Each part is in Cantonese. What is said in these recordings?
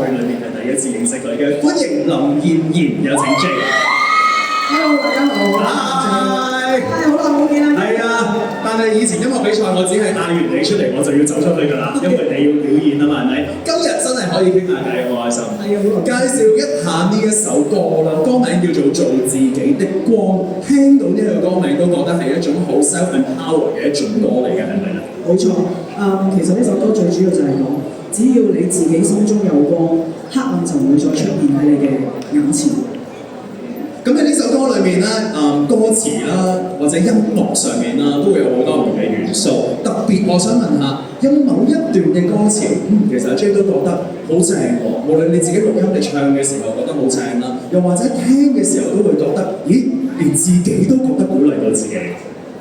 會裏面係第一次認識佢嘅，歡迎林燕妍，有請 J。Hello， 大家好。Hi。好耐冇見啦。係啊，但係以前音樂比賽我只係嗌完你出嚟我就要走出去㗎啦，因為你要表演啊嘛，係咪？今日真係可以傾下偈，好開心。係啊，好耐。介紹一下呢一首歌啦，歌名叫做《做自己的光》，聽到呢個歌名都覺得係一種好 self-empower 嘅一種歌嚟嘅，係咪咧？冇錯。其實呢首歌最主要就係講，只要你自己心中有光，黑暗就唔會再出現喺你嘅眼前。咁喺呢首歌裏面咧，歌詞啦或者音樂上面啦，都會有好多唔同嘅元素。特別我想問下，有冇某一段嘅歌詞，其實阿 J 都覺得好正喎。無論你自己錄音你唱嘅時候覺得好正啦，又或者聽嘅時候都會覺得，咦，連自己都覺得鼓勵到自己。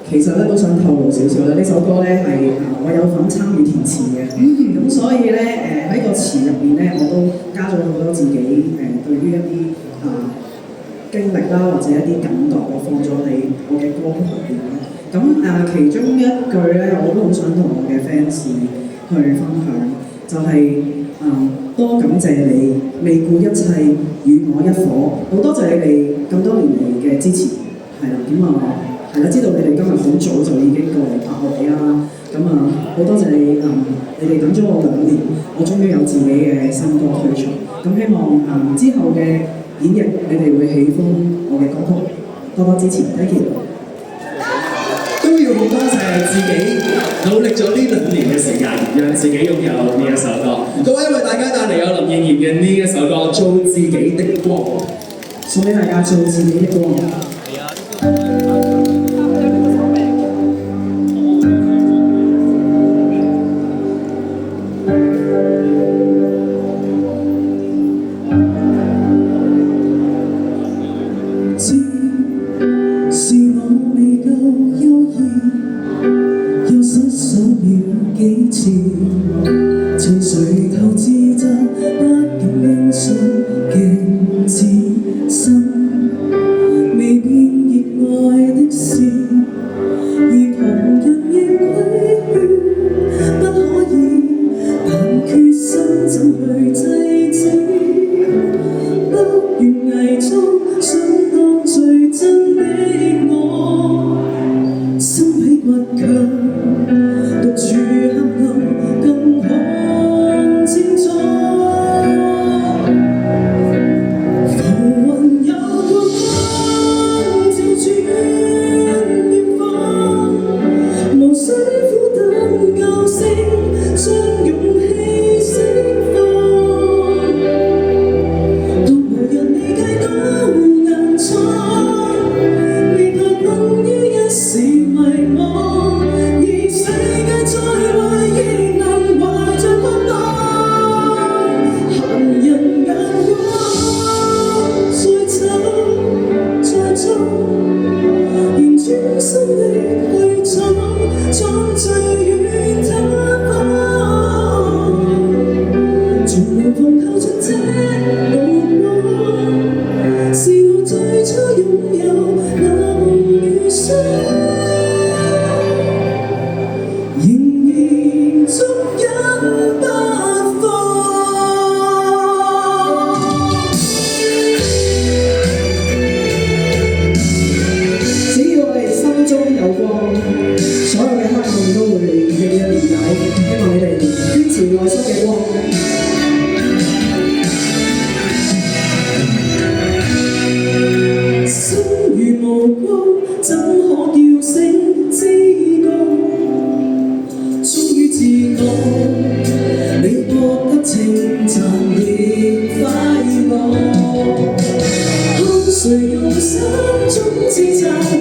其實咧都想透露少少啦，呢首歌咧係我有份參與填詞嘅，咁所以咧喺個詞入邊咧我都加咗好多自己對於一啲經歷啦，或者一啲感覺，我放咗喺我嘅歌曲入邊啦。咁其中一句咧，我都好想同我嘅 fans 去分享，就係、多感謝你，未顧一切與我一伙。好多謝你哋咁多年嚟嘅支持，係啦，係啦，知道你哋今日好早就已經過嚟拍我哋啦。好多謝你，你哋等咗我2年，我終於有自己嘅新歌推出。咁希望之後嘅演繹，你哋會喜歡我嘅歌曲，多多支持 ，thank you。都要好多謝自己努力咗呢2年嘅時間，讓自己擁有呢一首歌。各位為大家帶嚟有林燕妍嘅呢一首歌《做自己的光》，送俾大家做自己的光。誰用心中支撐？